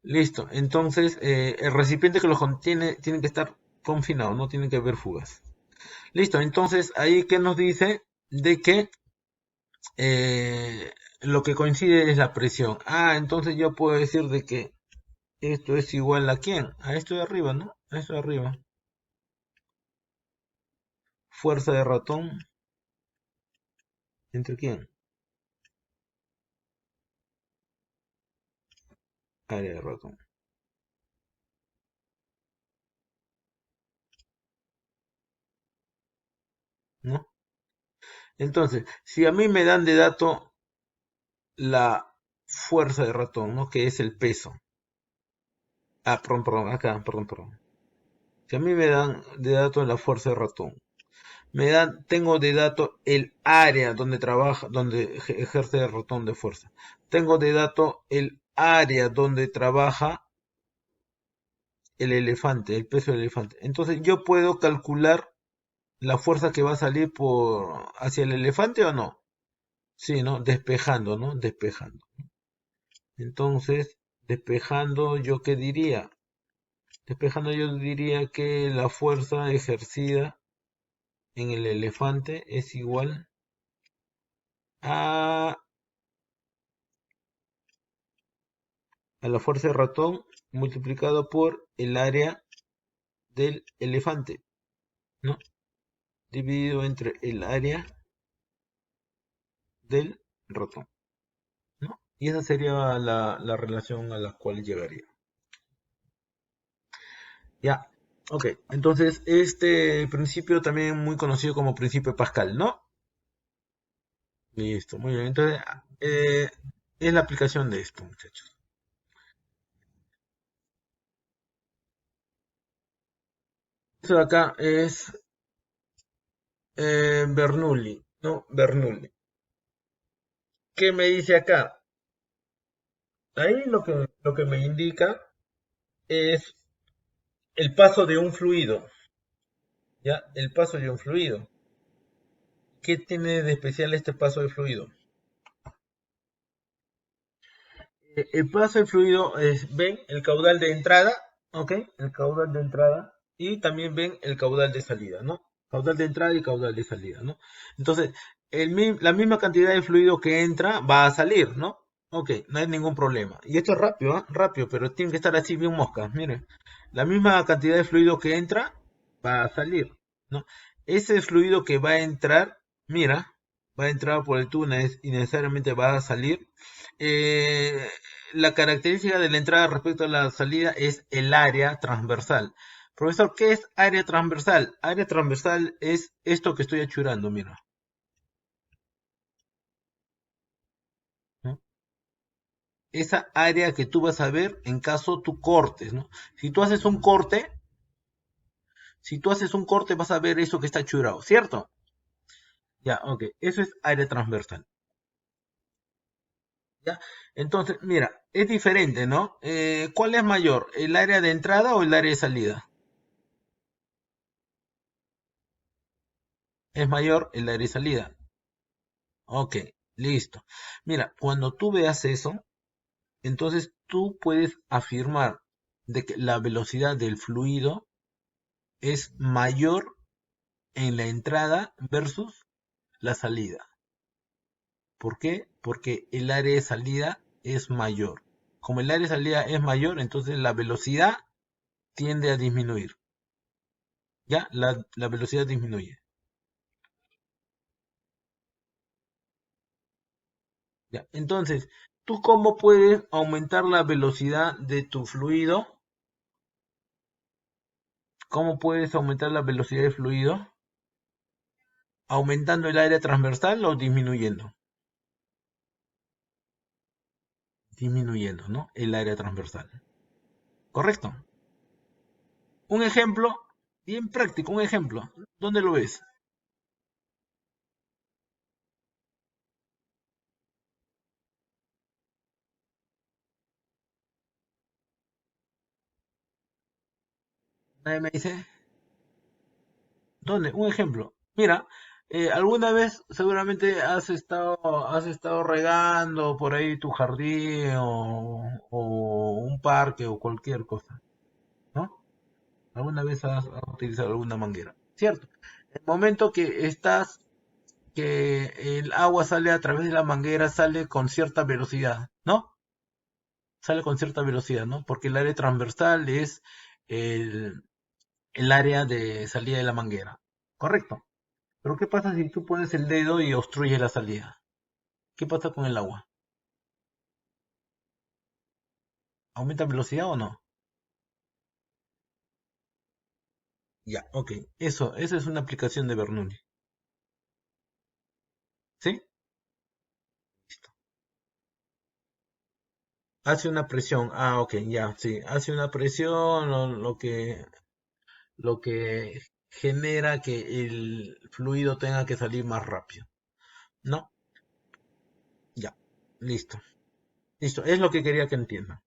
Speaker 1: Listo, entonces el recipiente que los contiene tiene que estar confinado, no tiene que haber fugas. Listo, entonces ahí que nos dice de que lo que coincide es la presión. Ah, entonces yo puedo decir de que esto es igual a quién, a esto de arriba, ¿no? A esto de arriba. Fuerza de ratón, ¿entre quién? Área de ratón, ¿no? Entonces, si a mí me dan de dato la fuerza de ratón, ¿no? Que es el peso. Ah, perdón, acá, perdón. Si a mí me dan de dato la fuerza de ratón, tengo de dato el área donde trabaja, donde ejerce el ratón de fuerza. Tengo de dato el área donde trabaja el elefante, el peso del elefante. Entonces yo puedo calcular la fuerza que va a salir hacia el elefante o no. Sí, ¿no? Despejando, ¿no? Despejando. Entonces, despejando, ¿yo qué diría? Despejando yo diría que la fuerza ejercida en el elefante es igual a, a la fuerza de ratón multiplicado por el área del elefante, ¿no? Dividido entre el área del ratón, ¿no? Y esa sería la relación a la cual llegaría. Ya, ok. Entonces, este principio también muy conocido como principio de Pascal, ¿no? Listo, muy bien. Entonces, es la aplicación de esto, muchachos. Esto de acá es Bernoulli, ¿no? Bernoulli. ¿Qué me dice acá? Ahí lo que me indica es el paso de un fluido, ¿ya? El paso de un fluido. ¿Qué tiene de especial este paso de fluido? El paso del fluido es, ven el caudal de entrada, ¿ok? El caudal de entrada y también ven el caudal de salida, ¿no? Caudal de entrada y caudal de salida, ¿no? Entonces, la misma cantidad de fluido que entra va a salir, ¿no? Ok, no hay ningún problema. Y esto es rápido, ¿ah? Rápido, pero tiene que estar así bien mosca. Miren, la misma cantidad de fluido que entra va a salir, ¿no? Ese fluido que va a entrar, mira, va a entrar por el túnel y necesariamente va a salir. eh, la característica de la entrada respecto a la salida es el área transversal. Profesor, ¿qué es área transversal? Área transversal es esto que estoy achurando, mira, ¿no? Esa área que tú vas a ver en caso tú cortes, ¿no? Si tú haces un corte, si tú haces un corte vas a ver eso que está achurado, ¿cierto? Ya, ok, eso es área transversal. ¿Ya? Entonces, mira, es diferente, ¿no? ¿Cuál es mayor, el área de entrada o el área de salida? Es mayor el área de salida. Ok, listo. Mira, cuando tú veas eso, entonces tú puedes afirmar de que la velocidad del fluido es mayor en la entrada versus la salida. ¿Por qué? Porque el área de salida es mayor. Como el área de salida es mayor, entonces la velocidad tiende a disminuir. ¿Ya? La velocidad disminuye. ¿Ya? Entonces, ¿tú cómo puedes aumentar la velocidad de tu fluido? ¿Cómo puedes aumentar la velocidad del fluido? ¿Aumentando el área transversal o disminuyendo? Disminuyendo, ¿no? El área transversal. ¿Correcto? Un ejemplo, bien práctico, un ejemplo. ¿Dónde lo ves? Nadie me dice. ¿Dónde? Un ejemplo. Mira, alguna vez seguramente has estado regando por ahí tu jardín o un parque o cualquier cosa, ¿no? Alguna vez has utilizado alguna manguera, ¿cierto? El momento que el agua sale a través de la manguera, sale con cierta velocidad, ¿no? Sale con cierta velocidad, ¿no? Porque el área transversal es el, el área de salida de la manguera, ¿correcto? Pero ¿qué pasa si tú pones el dedo y obstruyes la salida? ¿Qué pasa con el agua? ¿Aumenta velocidad o no? Ya, ok. Eso es una aplicación de Bernoulli. ¿Sí? Listo. Hace una presión. Ah, ok, ya, sí. Hace una presión, lo que genera que el fluido tenga que salir más rápido. ¿No? Ya. Listo. Listo. Es lo que quería que entiendan.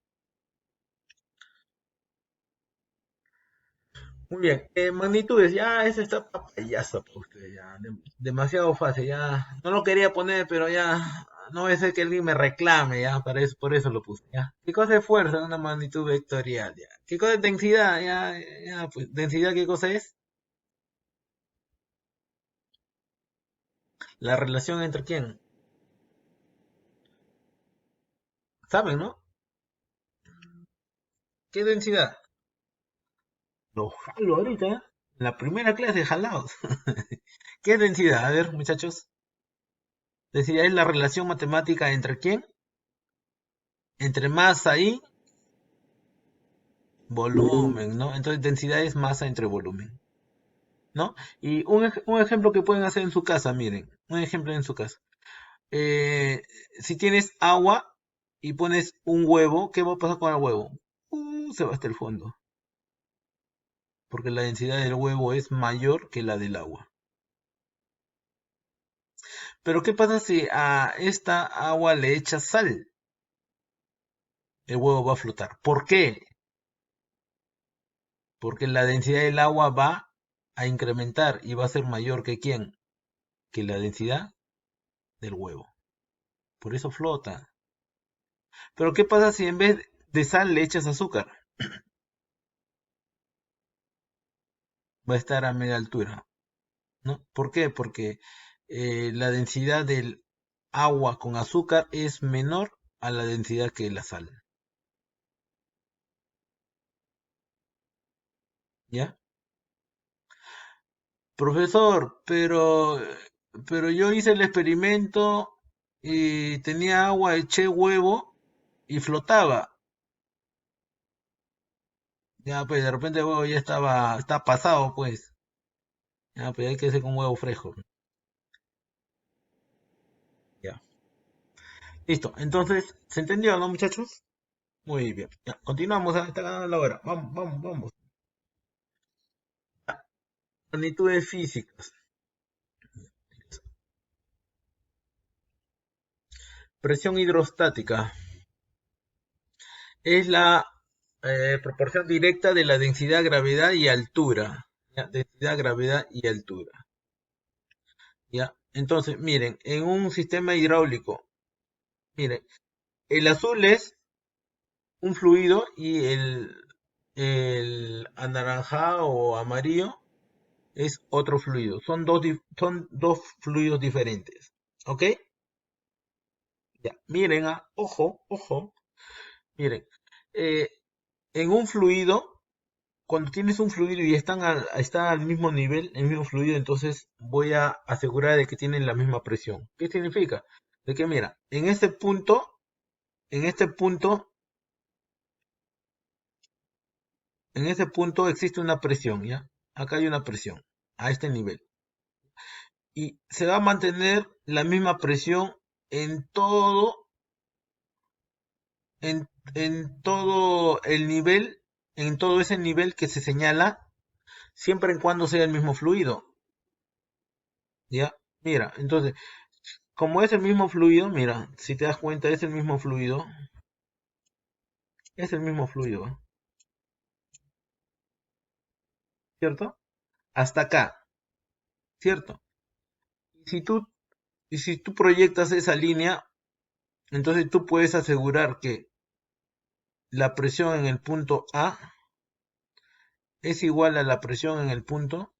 Speaker 1: Muy bien. Magnitudes. Ya, esa está papayazo, pues, ya. Demasiado fácil. Ya. No lo quería poner, pero ya. No va a ser que alguien me reclame, ya. Por eso lo puse, ya. ¿Qué cosa es fuerza? Una magnitud vectorial, ya. ¿Qué cosa es densidad? Ya, ya, pues. ¿Densidad qué cosa es? ¿La relación entre quién? ¿Saben, no? ¿Qué densidad? Lo jalo ahorita, ¿eh? La primera clase, jalados. ¿Qué densidad? A ver, muchachos. Densidad es la relación matemática entre quién? Entre masa y volumen, ¿no? Entonces densidad es masa entre volumen, ¿no? Y un ejemplo que pueden hacer en su casa, miren, un ejemplo en su casa. Eh, si tienes agua y pones un huevo, ¿qué va a pasar con el huevo? Se va hasta el fondo, porque la densidad del huevo es mayor que la del agua. Pero ¿qué pasa si a esta agua le echas sal? El huevo va a flotar. ¿Por qué? Porque la densidad del agua va a incrementar y va a ser mayor que quién? Que la densidad del huevo. Por eso flota. Pero ¿qué pasa si en vez de sal le echas azúcar? Va a estar a media altura, ¿no? ¿Por qué? Porque la densidad del agua con azúcar es menor a la densidad que la sal. ¿Ya? Profesor, pero yo hice el experimento y tenía agua, eché huevo y flotaba. Ya, pues de repente el huevo ya está pasado, pues. Ya, pues hay que hacer con huevo fresco. Ya. Listo. Entonces, ¿se entendió, no, muchachos? Muy bien. Ya, continuamos, está ganando la hora. Vamos, vamos, vamos. Magnitudes físicas. Presión hidrostática. Es la proporción directa de la densidad, gravedad y altura. ¿Ya? Densidad, gravedad y altura. ¿Ya? Entonces, miren, en un sistema hidráulico, miren, el azul es un fluido y el anaranjado o amarillo es otro fluido. Son dos fluidos diferentes. ¿Ok? Ya, miren, ojo, ojo, miren. eh, en un fluido, cuando tienes un fluido y está al mismo nivel, el mismo fluido, entonces voy a asegurar de que tienen la misma presión. ¿Qué significa? De que mira, en este punto, en ese punto existe una presión, ¿ya? Acá hay una presión, a este nivel. Y se va a mantener la misma presión en en todo el nivel, en todo ese nivel que se señala, siempre en cuando sea el mismo fluido. ¿Ya? Mira, entonces, como es el mismo fluido, mira, si te das cuenta, es el mismo fluido, ¿eh? ¿Cierto? Hasta acá, ¿cierto? Y y si tú proyectas esa línea, entonces tú puedes asegurar que la presión en el punto A es igual a la presión en el punto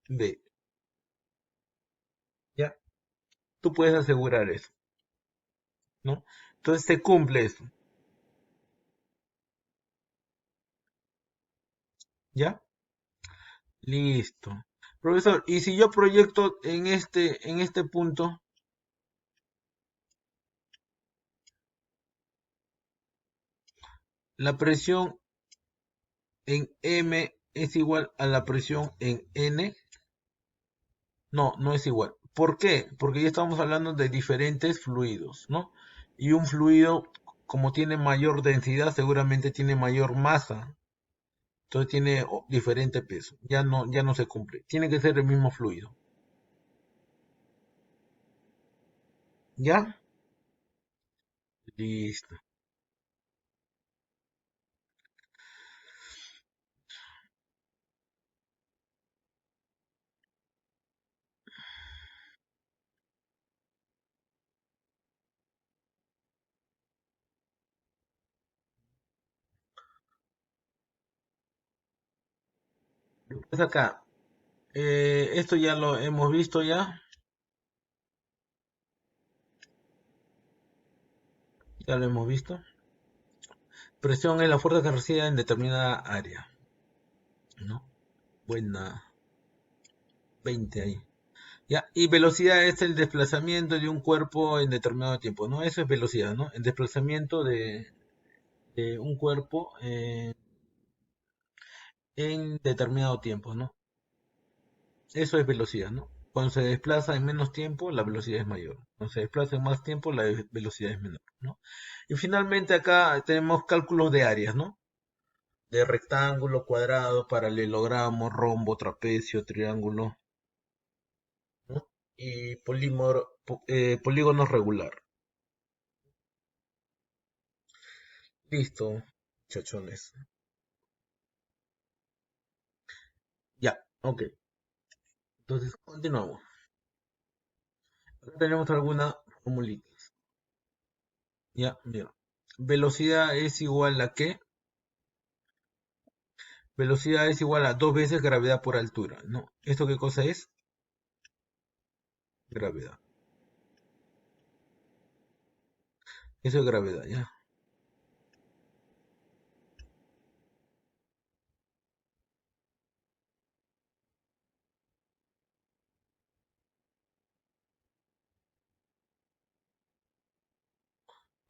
Speaker 1: B. ¿Ya? Tú puedes asegurar eso, ¿no? Entonces se cumple eso, ¿ya? Listo. Profesor, y si yo proyecto en este punto, la presión en M es igual a la presión en N, no, no es igual. ¿Por qué? Porque ya estamos hablando de diferentes fluidos, ¿no? Y un fluido, como tiene mayor densidad, seguramente tiene mayor masa. Entonces tiene diferente peso. Ya no se cumple. Tiene que ser el mismo fluido. ¿Ya? Listo. Pues acá, esto ya lo hemos visto ya. Ya lo hemos visto. Presión es la fuerza que reside en determinada área, ¿no? Buena, 20 ahí. Ya, y velocidad es el desplazamiento de un cuerpo en determinado tiempo, ¿no? Eso es velocidad, ¿no? El desplazamiento de un cuerpo en determinado tiempo, ¿no? Eso es velocidad, ¿no? Cuando se desplaza en menos tiempo, la velocidad es mayor. Cuando se desplaza en más tiempo, la velocidad es menor, ¿no? Y finalmente acá tenemos cálculos de áreas, ¿no? De rectángulo, cuadrado, paralelogramo, rombo, trapecio, triángulo, ¿no? Y polígono regular. Listo, chachones. Ya, ok. Entonces, continuamos. Acá tenemos alguna formulita. Ya, mira. Velocidad es igual a ¿qué? Velocidad es igual a 2 veces gravedad por altura, ¿no? ¿Esto qué cosa es? Gravedad. Eso es gravedad, ¿ya?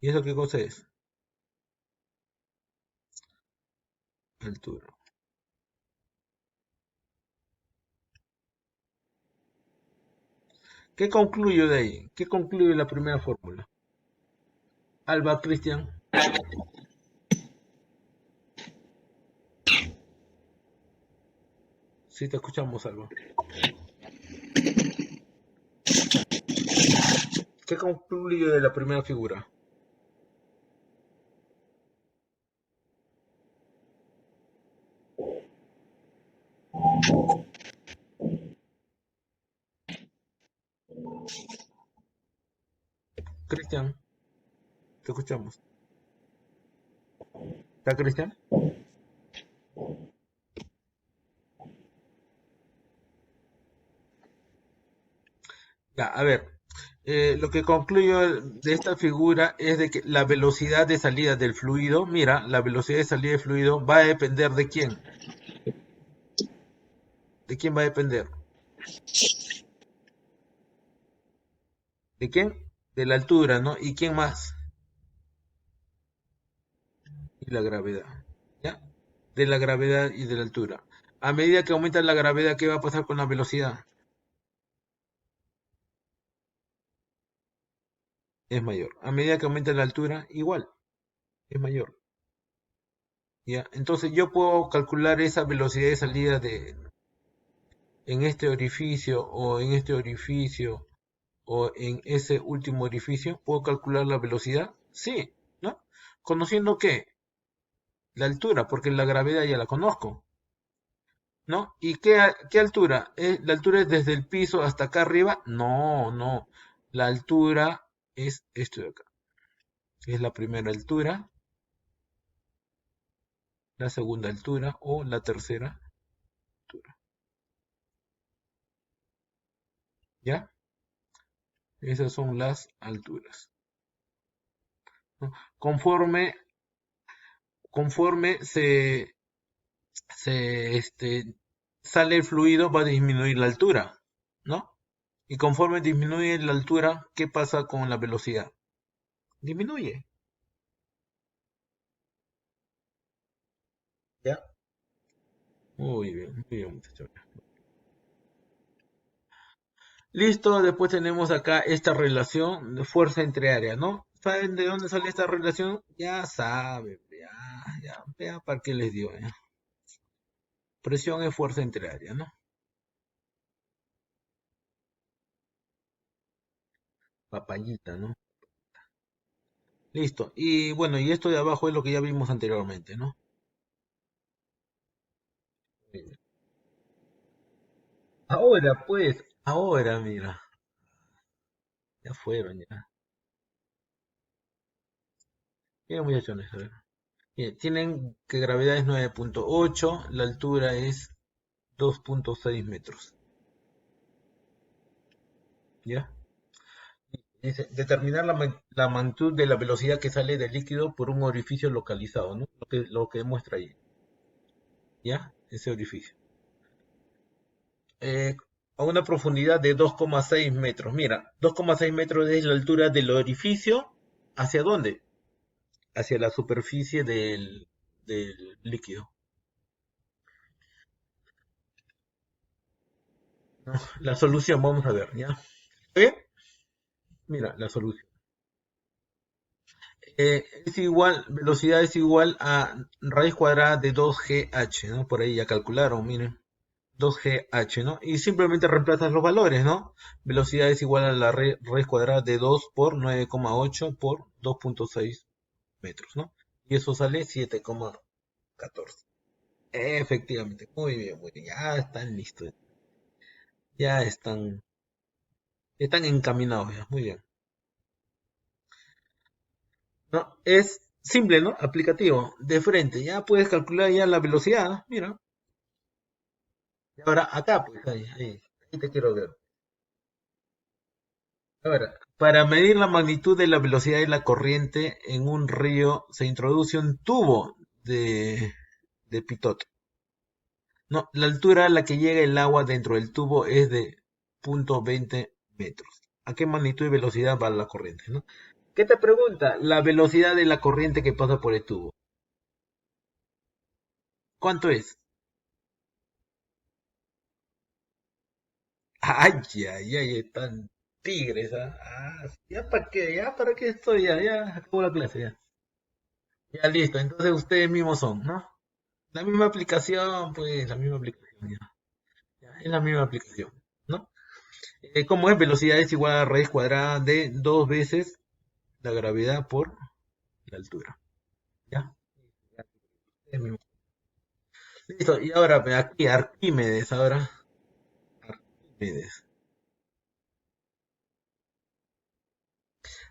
Speaker 1: ¿Y eso qué cosa es? Altura. ¿Qué concluyo de ahí? ¿Qué concluye la primera fórmula? Alba, Cristian. Sí, te escuchamos, Alba. ¿Qué concluye de la primera figura? Cristian, te escuchamos. ¿Está Cristian? Ya, a ver. Lo que concluyo de esta figura es de que la velocidad de salida del fluido, mira, la velocidad de salida del fluido va a depender de quién. ¿De quién va a depender? ¿De quién? De la altura, ¿no? ¿Y quién más? Y la gravedad. ¿Ya? De la gravedad y de la altura. A medida que aumenta la gravedad, ¿qué va a pasar con la velocidad? Es mayor. A medida que aumenta la altura, igual, es mayor. ¿Ya? Entonces yo puedo calcular esa velocidad de salida en este orificio o en este orificio o en ese último orificio. ¿Puedo calcular la velocidad? Sí, ¿no? ¿Conociendo qué? La altura, porque la gravedad ya la conozco. ¿No? ¿Y qué altura? ¿La altura es desde el piso hasta acá arriba? No, no. La altura es esto de acá. Es la primera altura, la segunda altura o la tercera altura. ¿Ya? Esas son las alturas, ¿no? Conforme sale el fluido, va a disminuir la altura, ¿no? Y conforme disminuye la altura, ¿qué pasa con la velocidad? Disminuye, ¿ya? Muy bien, muchachos. Listo, después tenemos acá esta relación de fuerza entre áreas, ¿no? ¿Saben de dónde sale esta relación? Ya saben, ya, ¿para qué les digo? Ya? Presión es fuerza entre áreas, ¿no? Papayita, ¿no? Listo. Y bueno, y esto de abajo es lo que ya vimos anteriormente, ¿no? Ahora, pues, ahora, mira, ya fueron, ya. Bien, muchachones, a ver. Bien, tienen que gravedad es 9.8, la altura es 2.6 metros, ¿ya? Dice, determinar la magnitud de la velocidad que sale del líquido por un orificio localizado, ¿no? Lo que muestra ahí, ¿ya? Ese orificio. Eh, a una profundidad de 2,6 metros. Mira, 2,6 metros es la altura del orificio. ¿Hacia dónde? Hacia la superficie del líquido. ¿No? La solución, vamos a ver, ¿ya? ¿Está bien? Mira, la solución. Es igual, velocidad es igual a raíz cuadrada de 2GH, ¿no? Por ahí ya calcularon, miren. 2GH, ¿no? Y simplemente reemplazas los valores, ¿no? Velocidad es igual a la raíz cuadrada de 2 por 9,8 por 2,6 metros, ¿no? Y eso sale 7,14. Efectivamente, muy bien, muy bien. Ya están listos. Ya están encaminados ya, muy bien. ¿No? Es simple, ¿no? Aplicativo, de frente. Ya puedes calcular ya la velocidad, ¿no? Mira. Y ahora acá, pues, ahí te quiero ver. Ahora, para medir la magnitud de la velocidad de la corriente en un río se introduce un tubo de pitot. No, la altura a la que llega el agua dentro del tubo es de 0,20 metros. ¿A qué magnitud y velocidad va la corriente, no? ¿Qué te pregunta? La velocidad de la corriente que pasa por el tubo. ¿Cuánto es? Ay, ay, ay, están tigres, ¿ah? Ya para qué estoy, ya acabó la clase, ya. Ya listo, entonces ustedes mismos son, ¿no? La misma aplicación, pues, la misma aplicación, ya. Ya, es la misma aplicación, ¿no? ¿Cómo es? Velocidad es igual a raíz cuadrada de dos veces la gravedad por la altura, ¿ya? Es mismo. Listo, y ahora aquí Arquímedes, ahora. Arquímedes.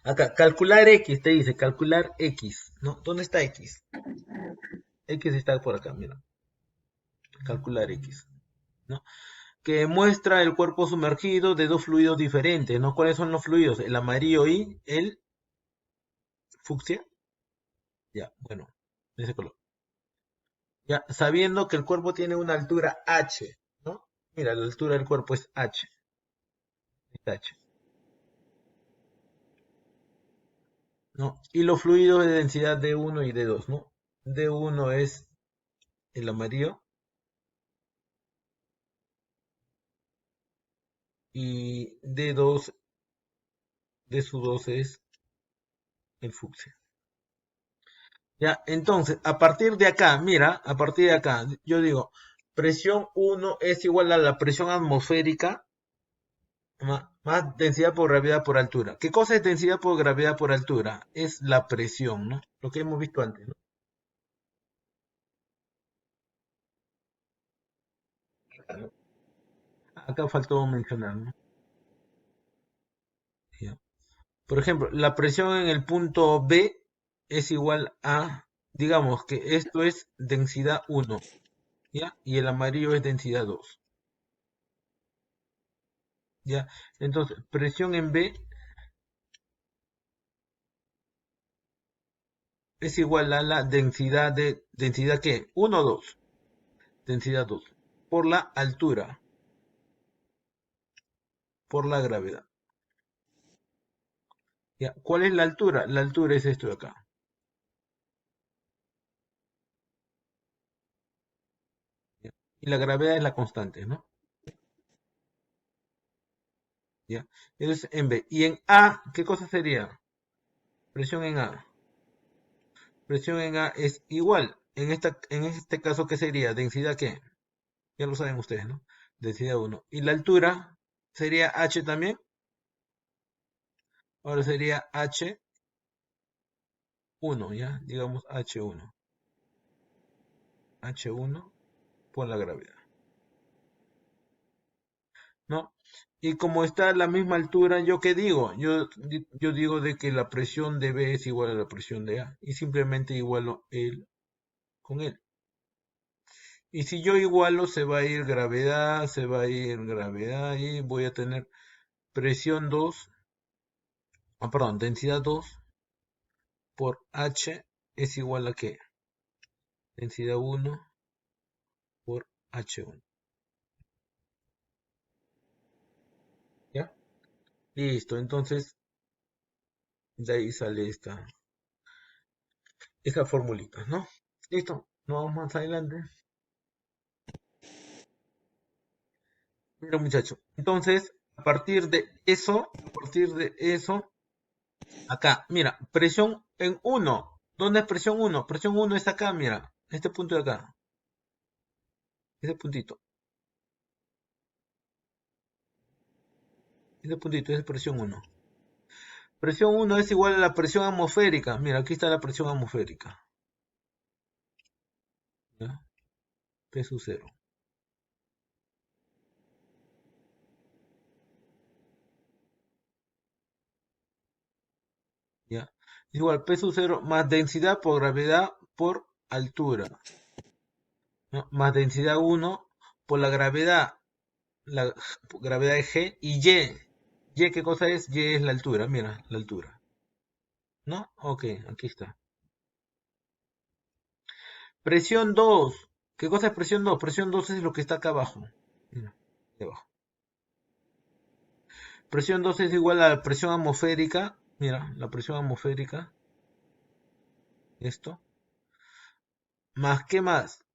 Speaker 1: Acá, calcular X, te dice, calcular X, ¿no? ¿Dónde está X? X está por acá, mira, calcular X, ¿no? Que muestra el cuerpo sumergido de dos fluidos diferentes, ¿no? ¿Cuáles son los fluidos? El amarillo y el fucsia. Ya, bueno, ese color. Ya, sabiendo que el cuerpo tiene una altura h, ¿no? Mira, la altura del cuerpo es h, es h, ¿no? Y los fluidos de densidad D1 y D2, ¿no? D1 es el amarillo y D2, D sub 2 es el fucsia. Ya, entonces, a partir de acá, mira, a partir de acá, yo digo, presión 1 es igual a la presión atmosférica más densidad por gravedad por altura. ¿Qué cosa es densidad por gravedad por altura? Es la presión, ¿no? Lo que hemos visto antes, ¿no? Acá faltó mencionar, ¿no? Ya. Por ejemplo, la presión en el punto B es igual a, digamos que esto es densidad 1, ¿ya? Y el amarillo es densidad 2, ¿ya? Entonces, presión en B es igual a la ¿densidad qué? 1 o 2, densidad 2, por la altura, por la gravedad. ¿Ya? ¿Cuál es la altura? La altura es esto de acá. ¿Ya? Y la gravedad es la constante, ¿no? ¿Ya? Eso es en B. Y en A, ¿qué cosa sería? Presión en A. Presión en A es igual. En este caso, ¿qué sería? ¿Densidad qué? Ya lo saben ustedes, ¿no? Densidad 1. ¿Y la altura sería H también? Ahora sería H1, ¿ya? Digamos H1. H1 por la gravedad, ¿no? Y como está a la misma altura, ¿yo qué digo? Yo digo de que la presión de B es igual a la presión de A. Y simplemente igualo él con él. Y si yo igualo, se va a ir gravedad y voy a tener presión 2 perdón, densidad 2 por H es igual a ¿qué? Densidad 1 por H1. ¿Ya? Listo, entonces de ahí sale esta formulita, ¿no? Listo, no vamos más adelante. Mira, muchacho. Entonces, a partir de eso, acá, mira, presión en 1. ¿Dónde es presión 1? Presión 1 es acá, mira, este punto de acá, ese puntito es presión 1. Presión 1 es igual a la presión atmosférica. Mira, aquí está la presión atmosférica. ¿Ya? P sub 0. ¿Ya? Igual P sub 0 más densidad por gravedad por altura. ¿No? Más densidad 1 por la gravedad de G y Y. ¿Y qué cosa es? Y es la altura, mira, la altura. ¿No? Ok, aquí está. Presión 2. ¿Qué cosa es presión 2? Presión 2 es lo que está acá abajo. Mira, aquí abajo. Presión 2 es igual a la presión atmosférica. Mira, la presión atmosférica. Esto. Más, ¿qué más?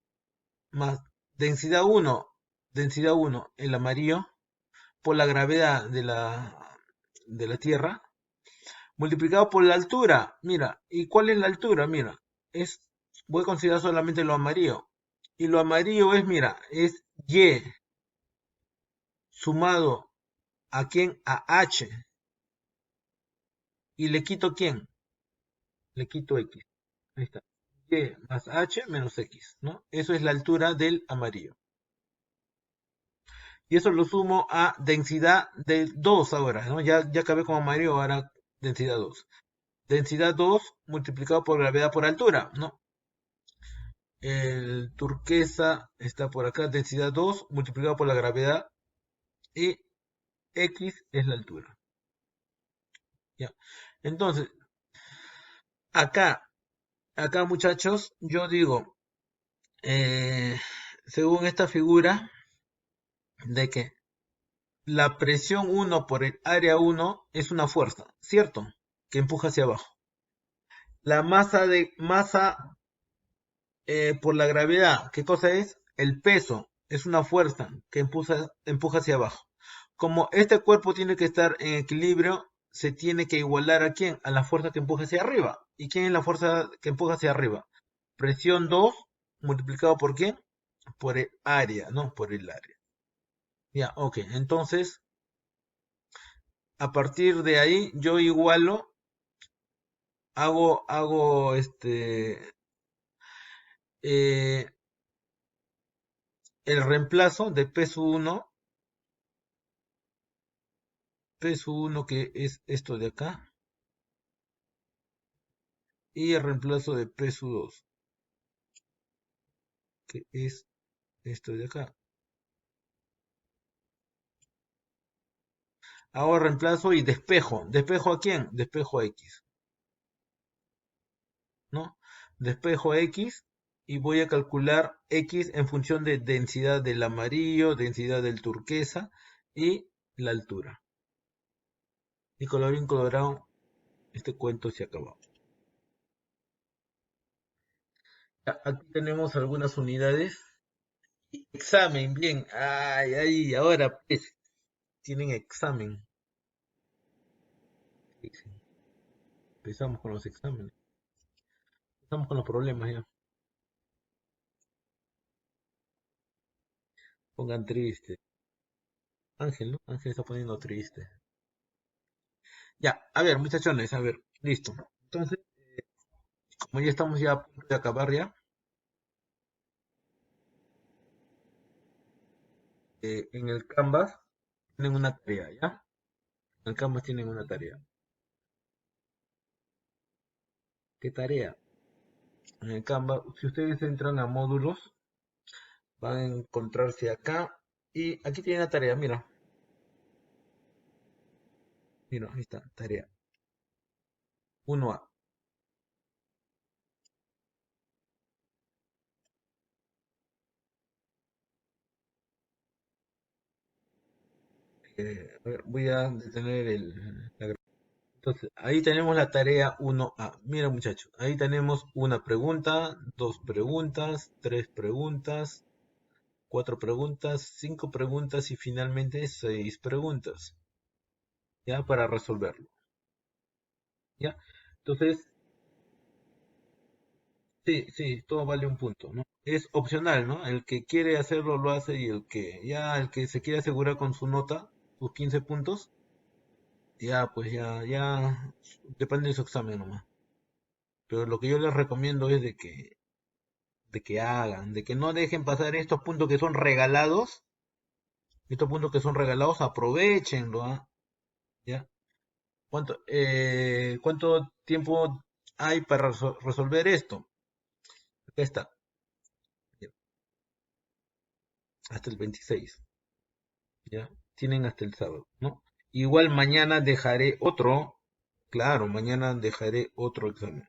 Speaker 1: Más densidad 1. Densidad 1, el amarillo, por la gravedad de la Tierra, multiplicado por la altura. Mira, ¿y cuál es la altura? Mira, voy a considerar solamente lo amarillo. Y lo amarillo es, mira, es Y sumado a quién, a H. ¿Y le quito quién? Le quito X. Ahí está. Y más H menos X, ¿no? Eso es la altura del amarillo. Y eso lo sumo a densidad de 2 ahora, ¿no? Ya acabé con amarillo, ahora densidad 2. Densidad 2 multiplicado por gravedad por altura, ¿no? El turquesa está por acá, densidad 2 multiplicado por la gravedad y X es la altura. ¿Ya? Entonces, acá, acá muchachos, yo digo, eh, según esta figura, de que la presión 1 por el área 1 es una fuerza, ¿cierto? Que empuja hacia abajo. La masa por la gravedad, ¿qué cosa es? El peso es una fuerza que empuja hacia abajo. Como este cuerpo tiene que estar en equilibrio, se tiene que igualar a quién? A la fuerza que empuja hacia arriba. ¿Y quién es la fuerza que empuja hacia arriba? Presión 2 multiplicado por quién? Por el área, ¿no? Por el área. Ya, ok. Entonces, a partir de ahí, yo igualo, hago eh, el reemplazo de P1 que es esto de acá, y el reemplazo de P2 que es esto de acá. Hago reemplazo y despejo. ¿Despejo a quién? Despejo a X, ¿no? Despejo a X y voy a calcular X en función de densidad del amarillo, densidad del turquesa y la altura. Y colorín colorado, este cuento se acabó. Aquí tenemos algunas unidades. Examen, bien. Ay, ay, ahora pues, tienen examen. Empezamos con los exámenes. Empezamos con los problemas ya. Pongan triste. Ángel, ¿no? Ángel está poniendo triste. Ya, a ver, muchachones, a ver, listo. Entonces, como ya estamos ya a punto de acabar ya, en el Canvas tienen una tarea, ¿ya? En el Canvas tienen una tarea. ¿Qué tarea? En el Canvas, si ustedes entran a módulos, van a encontrarse acá y aquí tienen la tarea, mira. Mira, ahí está, tarea. 1A. A ver, voy a detener entonces, ahí tenemos la tarea 1A. Mira, muchachos, ahí tenemos una pregunta, dos preguntas, tres preguntas, cuatro preguntas, cinco preguntas y finalmente seis preguntas, ya para resolverlo, ¿ya? Entonces, sí, sí, todo vale un punto, ¿no? Es opcional, ¿no? El que quiere hacerlo lo hace y el que se quiere asegurar con su nota, sus 15 puntos, ya, pues ya, depende de su examen nomás. Pero lo que yo les recomiendo es de que hagan, de que no dejen pasar estos puntos que son regalados, aprovechenlo, ¿ah? ¿Ya? ¿Cuánto tiempo hay para resolver esto? Acá está, ya, hasta el 26, ¿ya? Tienen hasta el sábado, ¿no? Igual mañana dejaré otro, claro, mañana dejaré otro examen.